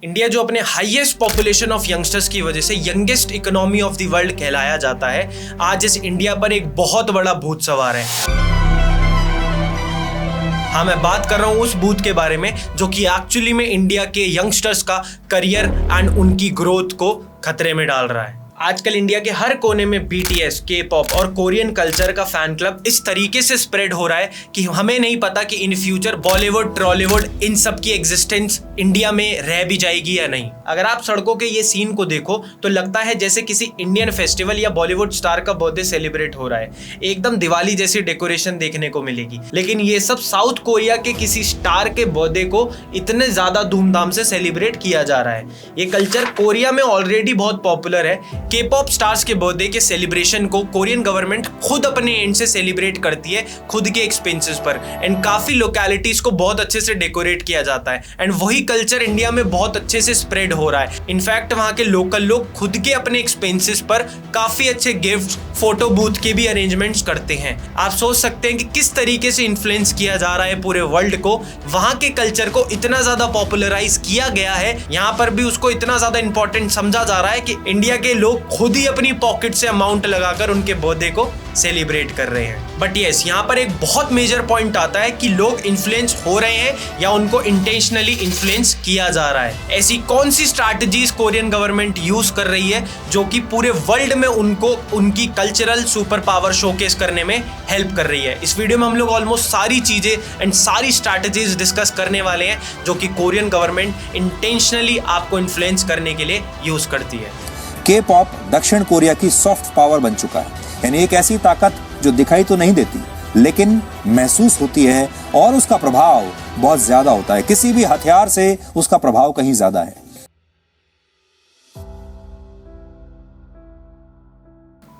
India जो अपने highest population of youngsters की वजह से youngest economy of the world कहलाया जाता है, आज इस इंडिया पर एक बहुत बड़ा भूत सवार है। हाँ, मैं बात कर रहा हूँ उस भूत के बारे में जो कि एक्चुअली में इंडिया के यंगस्टर्स का करियर एंड उनकी ग्रोथ को खतरे में डाल रहा है। आजकल इंडिया के हर कोने में बीटीएस, के-पॉप और कोरियन कल्चर का फैन क्लब इस तरीके से स्प्रेड हो रहा है कि हमें नहीं पता कि इन फ्यूचर बॉलीवुड, ट्रॉलीवुड इन सब की एग्जिस्टेंस इंडिया में रह भी जाएगी या नहीं। अगर आप सड़कों के ये सीन को देखो तो लगता है जैसे किसी इंडियन फेस्टिवल या बॉलीवुड स्टार का बर्थडे सेलिब्रेट हो रहा है। एकदम दिवाली जैसी डेकोरेशन देखने को मिलेगी। लेकिन ये सब साउथ कोरिया के किसी स्टार के बर्थडे को इतने ज्यादा धूमधाम से सेलिब्रेट किया जा रहा है। ये कल्चर कोरिया में ऑलरेडी बहुत पॉपुलर है। के-पॉप स्टार्स के बर्थडे के सेलिब्रेशन को कोरियन गवर्नमेंट खुद अपने एंड से सेलिब्रेट करती है, खुद के एक्सपेंसेस पर, एंड काफी लोकेलिटीज को बहुत अच्छे से डेकोरेट किया जाता है। एंड वही कल्चर इंडिया में बहुत अच्छे से स्प्रेड हो रहा है। इनफैक्ट वहां के लोकल लोग खुद के अपने एक्सपेंसेस पर काफी अच्छे गिफ्ट, फोटो बूथ के भी अरेंजमेंट्स करते हैं। आप सोच सकते हैं कि किस तरीके से इन्फ्लुएंस किया जा रहा है पूरे वर्ल्ड को। वहां के कल्चर को इतना ज्यादा पॉपुलराइज किया गया है, यहाँ पर भी उसको इतना ज्यादा इंपॉर्टेंट समझा जा रहा है कि इंडिया के लोग खुद ही अपनी पॉकेट से अमाउंट लगाकर उनके बर्थडे को सेलिब्रेट कर रहे हैं। बट यस, यहाँ पर एक बहुत मेजर पॉइंट आता है कि लोग इन्फ्लुएंस हो रहे हैं या उनको इंटेंशनली इन्फ्लुएंस किया जा रहा है। ऐसी कौन सी स्ट्रैटेजीज कोरियन गवर्नमेंट यूज कर रही है जो कि पूरे वर्ल्ड में उनको उनकी कल्चरल सुपर पावर शोकेस करने में हेल्प कर रही है। इस वीडियो में हम लोग ऑलमोस्ट सारी चीजें एंड सारी स्ट्रैटेजीज डिस्कस करने वाले हैं जो कि कोरियन गवर्नमेंट इंटेंशनली आपको इन्फ्लुएंस करने के लिए यूज करती है। के-पॉप दक्षिण कोरिया की सॉफ्ट पावर बन चुका है, यानी एक ऐसी ताकत जो दिखाई तो नहीं देती लेकिन महसूस होती है और उसका प्रभाव बहुत ज्यादा होता है। किसी भी हथियार से उसका प्रभाव कहीं ज्यादा है।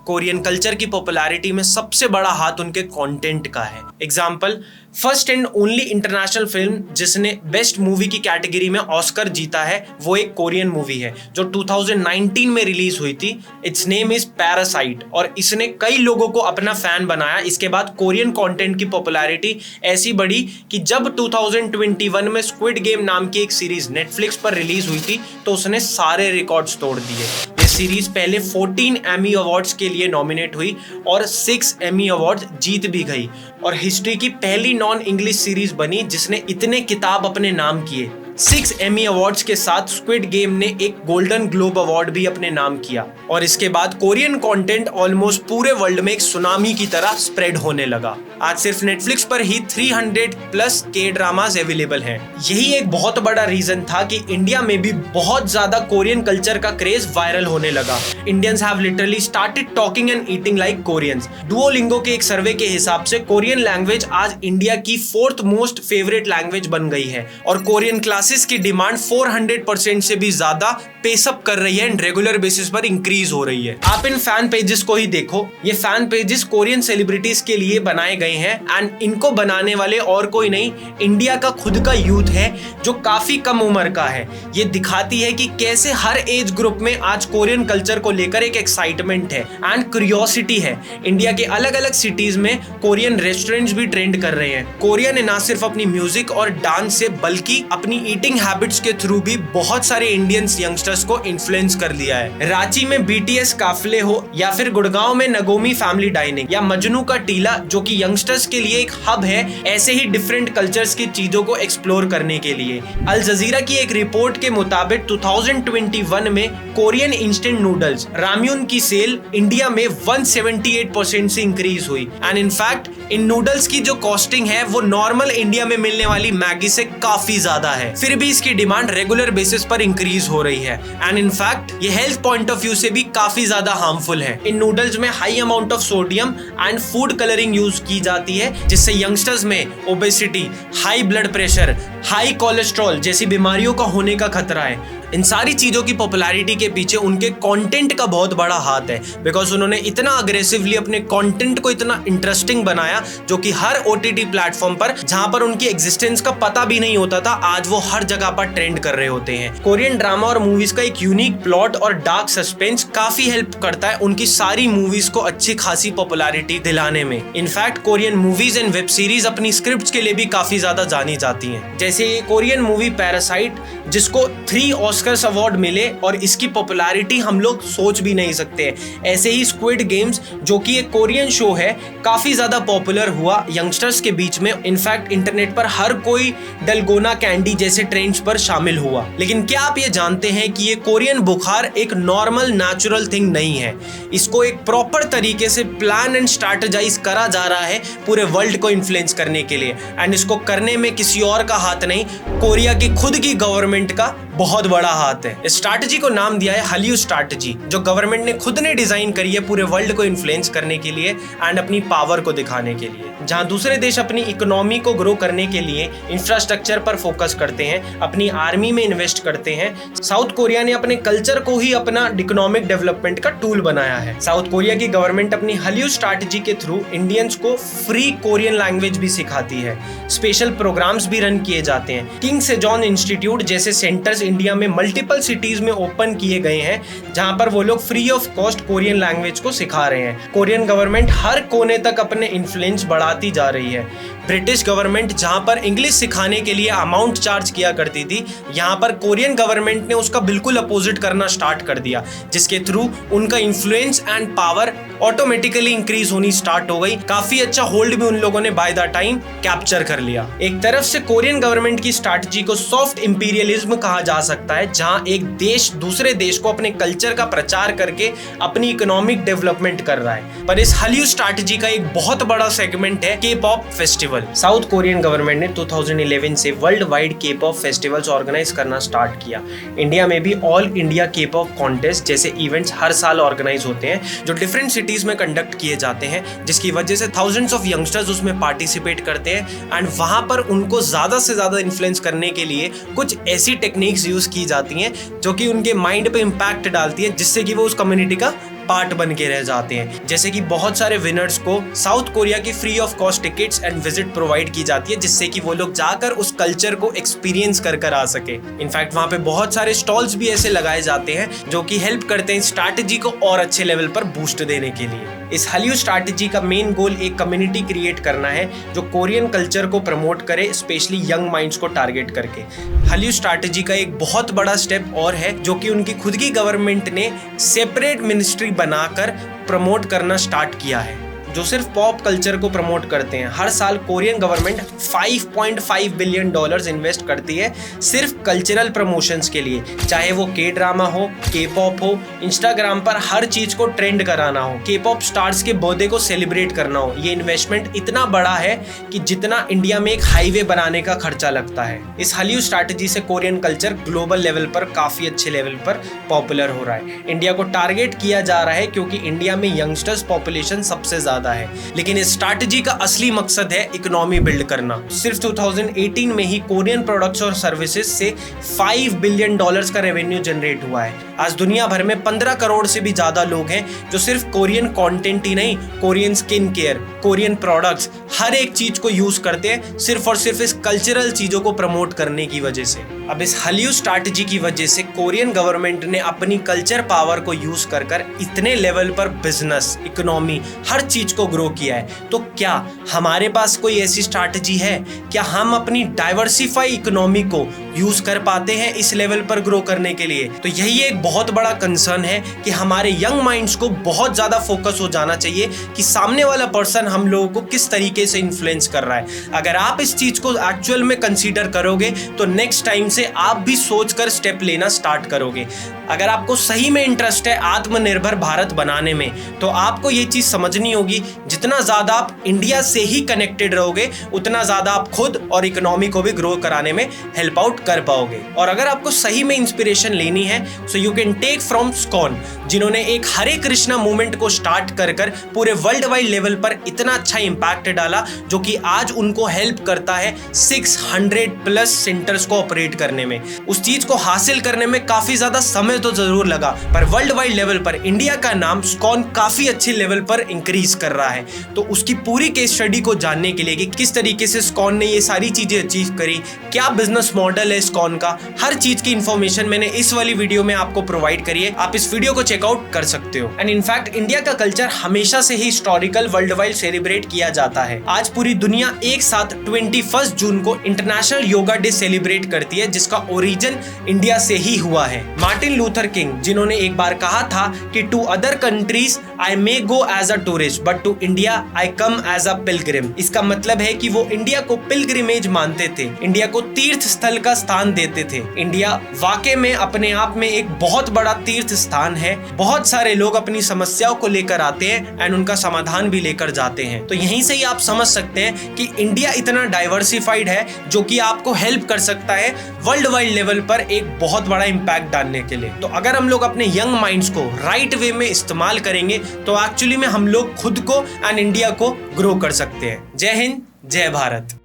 कोरियन कल्चर की पॉपुलैरिटी में सबसे बड़ा हाथ उनके कंटेंट का है। Example, first and only international film जिसने बेस्ट मूवी की कैटेगरी में ऑस्कर जीता है वो एक कोरियन मूवी है जो 2019 में रिलीज हुई थी। इट्स नेम इज पैरासाइट और इसने कई लोगों को अपना फैन बनाया। इसके बाद कोरियन कंटेंट की पॉपुलैरिटी ऐसी बढ़ी कि जब 2021 में स्क्विड गेम नाम की एक सीरीज नेटफ्लिक्स पर रिलीज हुई थी तो उसने सारे रिकॉर्ड्स तोड़ दिए। ये सीरीज पहले 14 एमी अवार्ड्स के लिए नॉमिनेट हुई और 6 एमी अवार्ड्स जीत भी गई और हिस्ट्री की पहली नॉन इंग्लिश सीरीज बनी जिसने इतने किताब अपने नाम किए। 6 एमी अवार्ड्स के साथ स्क्विड गेम ने एक गोल्डन ग्लोब अवार्ड भी अपने नाम किया और इसके बाद कोरियन कंटेंट ऑलमोस्ट पूरे वर्ल्ड में एक सुनामी की तरह स्प्रेड होने लगा। आज सिर्फ नेटफ्लिक्स पर ही 300 प्लस के ड्रामास अवेलेबल हैं। यही एक बहुत बड़ा रीजन था कि इंडिया में भी बहुत ज्यादा कोरियन कल्चर का क्रेज वायरल होने लगा। Indians have literally started talking and eating like Koreans. Duolingo के एक सर्वे के हिसाब से कोरियन लैंग्वेज आज इंडिया की 4th मोस्ट फेवरेट लैंग्वेज बन गई है और कोरियन क्लासेस की डिमांड 400% से भी ज्यादा पेसअप कर रही है एंड रेगुलर बेसिस पर इंक्रीज हो रही है। आप इन फैन पेजेस को ही देखो, ये फैन पेजेस कोरियन सेलिब्रिटीज के लिए बनाए गए हैं एंड इनको बनाने वाले और कोई नहीं, इंडिया का खुद का यूथ है जो काफी कम उम्र का है। ये दिखाती है कि कैसे हर एज ग्रुप में आज कोरियन कल्चर को लेकर एक एक्साइटमेंट है एंड क्यूरियोसिटी है। इंडिया के अलग अलग सिटीज में कोरियन रेस्टोरेंट्स भी ट्रेंड कर रहे हैं। कोरिया ने ना सिर्फ अपनी म्यूजिक और डांस से बल्कि अपनी ईटिंग हैबिट्स के थ्रू भी बहुत सारे इंडियन यंगस्टर्स को इन्फ्लुएंस कर लिया है। रांची में बीटीएस काफले हो या फिर गुड़गांव में नगोमी फैमिली डाइनिंग या मजनू का टीला जो कि यंगस्टर्स के लिए एक हब है, ऐसे ही डिफरेंट कल्चर्स की चीजों को एक्सप्लोर करने के लिए। अल जजीरा की एक रिपोर्ट के मुताबिक 2021 में कोरियन इंस्टेंट नूडल्स राम्यून की सेल इंडिया में 178% से इंक्रीज हुई एंड इनफैक्ट इन नूडल्स की जो कॉस्टिंग है वो नॉर्मल इंडिया में मिलने वाली मैगी से काफी ज्यादा है। फिर भी इसकी डिमांड रेगुलर बेसिस पर इंक्रीज हो रही है एंड इनफैक्ट ये हेल्थ पॉइंट ऑफ व्यू से भी काफी ज्यादा हार्मफुल है। इन नूडल्स में high amount of sodium and food colouring use की जाती है जिससे यंगस्टर्स में obesity, high blood pressure, high cholesterol जैसी बीमारियों का होने का खतरा है। इन सारी चीजों की पॉपुलैरिटी के पीछे उनके कंटेंट का बहुत बड़ा हाथ है बिकॉज उन्होंने इतना अग्रेसिवली अपने कंटेंट को इतना इंटरेस्टिंग बनाया जो कि हर OTT प्लेटफॉर्म पर, जहां पर उनकी एग्जिस्टेंस का पता भी नहीं होता था, आज वो हर जगह पर ट्रेंड कर रहे होते हैं। कोरियन ड्रामा और मूवीज का एक यूनिक प्लॉट और डार्क सस्पेंस काफी हेल्प करता है उनकी सारी मूवीज को अच्छी खासी पॉपुलैरिटी दिलाने में। In fact Korean movies and web series अपनी स्क्रिप्ट्स के लिए भी काफी ज्यादा जानी जाती हैं। जैसे ये कोरियन मूवी पैरासाइट, जिसको 3 ऑस्कर्स अवार्ड मिले और इसकी पॉपुलैरिटी हम लोग सोच भी नहीं सकते। ऐसे ही स्क्विड गेम्स, जो कि एक कोरियन शो है, काफी ज्यादा पॉपुलर हुआ यंगस्टर्स के बीच में। इनफैक्ट इंटरनेट पर हर कोई डलगोना कैंडी जैसे ट्रेंड्स पर शामिल हुआ। लेकिन क्या आप ये जानते हैं कि ये कोरियन बुखार एक नॉर्मल नेचुरल थिंग नहीं है। इसको एक प्रॉपर तरीके से प्लान एंड स्ट्रैटेजाइज करा जा रहा है पूरे वर्ल्ड को इन्फ्लुएंस करने के लिए। एंड इसको करने में किसी और का हाथ नहीं, कोरिया की खुद की गवर्नमेंट का बहुत बड़ा हाथ है। इस स्ट्रैटेजी को नाम दिया है हल्यू स्ट्रैटेजी, जो गवर्नमेंट ने खुद ने डिजाइन करी है पूरे वर्ल्ड को इन्फ्लुएंस करने के लिए एंड अपनी पावर को दिखाने के लिए। जहां दूसरे देश अपनी इकोनॉमी को ग्रो करने के लिए इंफ्रास्ट्रक्चर पर फोकस करते हैं, अपनी आर्मी में इन्वेस्ट करते हैं, साउथ कोरिया ने अपने कल्चर को ही अपना इकोनॉमिक डेवलपमेंट का टूल बनाया है। साउथ कोरिया की गवर्नमेंट अपनी हल्यू स्ट्रैटेजी के थ्रू इंडियंस को फ्री कोरियन लैंग्वेज भी सिखाती है। स्पेशल प्रोग्राम्स भी रन किए जाते हैं। किंग सेजॉन इंस्टीट्यूट जैसे सेंटर्स इंडिया में मल्टीपल सिटीज में ओपन किए गए हैं, जहां पर वो लोग free of cost Korean language को सिखा रहे हैं। कोरियन गवर्नमेंट हर कोने तक अपने इन्फ्लुएंस बढ़ाती जा रही है। ब्रिटिश गवर्नमेंट जहां पर इंग्लिश सिखाने के लिए अमाउंट चार्ज किया करती थी, यहां पर कोरियन गवर्नमेंट ने उसका बिल्कुल अपोजिट करना स्टार्ट कर दिया, जिसके थ्रू उनका influence and power automatically increase होनी स्टार्ट हो गई। काफी अच्छा होल्ड भी उन लोगों ने बाय द टाइम कैप्चर कर लिया। एक तरफ से कोरियन गवर्नमेंट की स्ट्रैटेजी को सॉफ्ट इंपीरियलिज्म कहा जा सकता है, जहां एक देश दूसरे देश को अपने कल्चर का प्रचार करके अपनी इकोनॉमिक डेवलपमेंट कर रहा है। पर इस हल्यू स्ट्रैटेजी का एक बहुत बड़ा सेगमेंट है K-pop festival. South Korean government ने 2011 से world wide K-pop festivals organise करना स्टार्ट किया। इंडिया में भी ऑल इंडिया K-pop कॉन्टेस्ट जैसे इवेंट्स हर साल ऑर्गेनाइज होते हैं, जो डिफरेंट सिटीज में कंडक्ट किए जाते हैं, जिसकी वजह से थाउजेंड्स ऑफ यंगस्टर्स उसमें पार्टिसिपेट करते हैं। एंड वहां पर उनको ज्यादा से ज्यादा इन्फ्लुएंस करने के लिए कुछ ऐसी टेक्निक्स यूज की जाती हैं जो कि उनके माइंड पे इम्पैक्ट डालती है, जिससे कि वो उस कम्युनिटी का पार्ट बन के रह जाते हैं। जैसे कि बहुत सारे विनर्स को साउथ कोरिया की free of cost tickets and visit provide की जाती है, जिससे कि वो लोग जाकर उस कल्चर को एक्सपीरियंस कर आ सके। इनफैक्ट वहां पे बहुत सारे स्टॉल्स भी ऐसे लगाए जाते हैं जो कि हेल्प करते हैं स्ट्रैटेजी को और अच्छे लेवल पर बूस्ट देने के लिए। इस हल्यू स्ट्रैटेजी का मेन गोल एक कम्युनिटी क्रिएट करना है जो कोरियन कल्चर को प्रमोट करे, स्पेशली यंग माइंड्स को टारगेट करके। हल्यू स्ट्रैटेजी का एक बहुत बड़ा स्टेप और है, जो कि उनकी खुद की गवर्नमेंट ने सेपरेट मिनिस्ट्री बनाकर प्रमोट करना स्टार्ट किया है, जो सिर्फ पॉप कल्चर को प्रमोट करते हैं। हर साल कोरियन गवर्नमेंट $5.5 बिलियन इन्वेस्ट करती है सिर्फ कल्चरल प्रमोशंस के लिए, चाहे वो K-ड्रामा हो, K-पॉप हो, इंस्टाग्राम पर हर चीज को ट्रेंड कराना हो, K-पॉप स्टार्स के बर्थडे को सेलिब्रेट करना हो। ये इन्वेस्टमेंट इतना बड़ा है कि जितना इंडिया में एक हाईवे बनाने का खर्चा लगता है। इस हल्यू स्ट्रैटेजी से कोरियन कल्चर ग्लोबल लेवल पर काफी अच्छे लेवल पर पॉपुलर हो रहा है। इंडिया को टारगेट किया जा रहा है क्योंकि इंडिया में यंगस्टर्स पॉपुलेशन सबसे ज्यादा है। लेकिन इस स्ट्रैटेजी का असली मकसद है इकोनॉमी बिल्ड करना। सिर्फ 2018 में ही कोरियन प्रोडक्ट्स और सर्विसेज से $5 बिलियन का रेवेन्यू जनरेट हुआ है। आज दुनिया भर में 15 करोड़ से भी ज्यादा लोग हैं जो सिर्फ कोरियन कंटेंट ही नहीं, Korean skin care, Korean products, हर एक चीज को यूज करते हैं सिर्फ और सिर्फ इस कल्चरल चीजों को प्रमोट करने की वजह से। अब इस हल्यू स्ट्रैटेजी की वजह से कोरियन गवर्नमेंट ने अपनी कल्चर पावर को यूज कर इतने लेवल पर बिजनेस, इकोनॉमी, हर चीज को ग्रो किया है। तो क्या हमारे पास कोई ऐसी स्ट्रैटेजी है? क्या हम अपनी डाइवर्सिफाई इकोनॉमी को यूज कर पाते हैं इस लेवल पर ग्रो करने के लिए? तो यही एक बहुत बड़ा कंसर्न है कि हमारे यंग माइंड्स को बहुत ज्यादा फोकस हो जाना चाहिए कि सामने वाला पर्सन हम लोगों को किस तरीके से इन्फ्लुएंस कर रहा है। अगर आप इस चीज को एक्चुअल में कंसीडर करोगे तो नेक्स्ट टाइम से आप भी सोचकर स्टेप लेना स्टार्ट करोगे। अगर आपको सही में इंटरेस्ट है आत्मनिर्भर भारत बनाने में, तो आपको ये चीज समझनी होगी, जितना ज्यादा आप इंडिया से ही कनेक्टेड रहोगे उतना ज्यादा आप खुद और इकोनॉमी को भी ग्रो कराने में हेल्प आउट कर पाओगे। और अगर आपको सही में इंस्पिरेशन लेनी है so you can take from ISKCON, जिन्होंने एक हरे कृष्णा मूवमेंट को स्टार्ट कर पूरे वर्ल्ड वाइड लेवल पर इतना अच्छा इंपैक्ट डाला, जो कि आज उनको हेल्प करता है 600 प्लस सेंटर्स को ऑपरेट करने में। उस चीज को हासिल करने में काफी ज्यादा समय तो जरूर लगा, पर वर्ल्ड वाइड लेवल पर इंडिया का नाम स्कॉन काफी अच्छे लेवल पर इंक्रीज कर रहा है। तो उसकी पूरी केस स्टडी को जानने के लिए कि किस तरीके से स्कॉन ने ये सारी चीजें अचीव करी, क्या बिजनेस मॉडल है स्कॉन का, हर चीज की इंफॉर्मेशन मैंने इस वाली वीडियो में आपको प्रोवाइड करी है। आप इस वीडियो को चेकआउट कर सकते हो। एंड इनफैक्ट इंडिया का कल्चर हमेशा से ही हिस्टोरिकल वर्ल्ड वाइड सेलिब्रेट किया जाता है। आज पूरी दुनिया एक साथ 21 जून को इंटरनेशनल योगा डे सेलिब्रेट करती है, जिसका ओरिजिन इंडिया से ही हुआ है। मार्टिन लूथर किंग, जिन्होंने एक बार कहा था कि to other countries I may go as a tourist but to India I come as a pilgrim. इसका मतलब है कि वो इंडिया को पिलग्रिमेज मानते थे, इंडिया को तीर्थ स्थल का स्थान देते थे। इंडिया वाकई में अपने आप में एक बहुत बड़ा तीर्थ स्थान है। बहुत सारे लोग अपनी समस्याओं को लेकर आते हैं एंड उनका समाधान भी लेकर जाते हैं। तो यहीं से ही आप समझ सकते हैं कि इंडिया इतना डाइवर्सिफाइड है, जो कि आपको हेल्प कर सकता है वर्ल्ड वाइड लेवल पर एक बहुत बड़ा इंपैक्ट डालने के लिए। तो अगर हम लोग अपने यंग माइंड्स को राइट वे में इस्तेमाल करेंगे तो एक्चुअली में हम लोग खुद को एंड इंडिया को ग्रो कर सकते हैं। जय हिंद, जय भारत।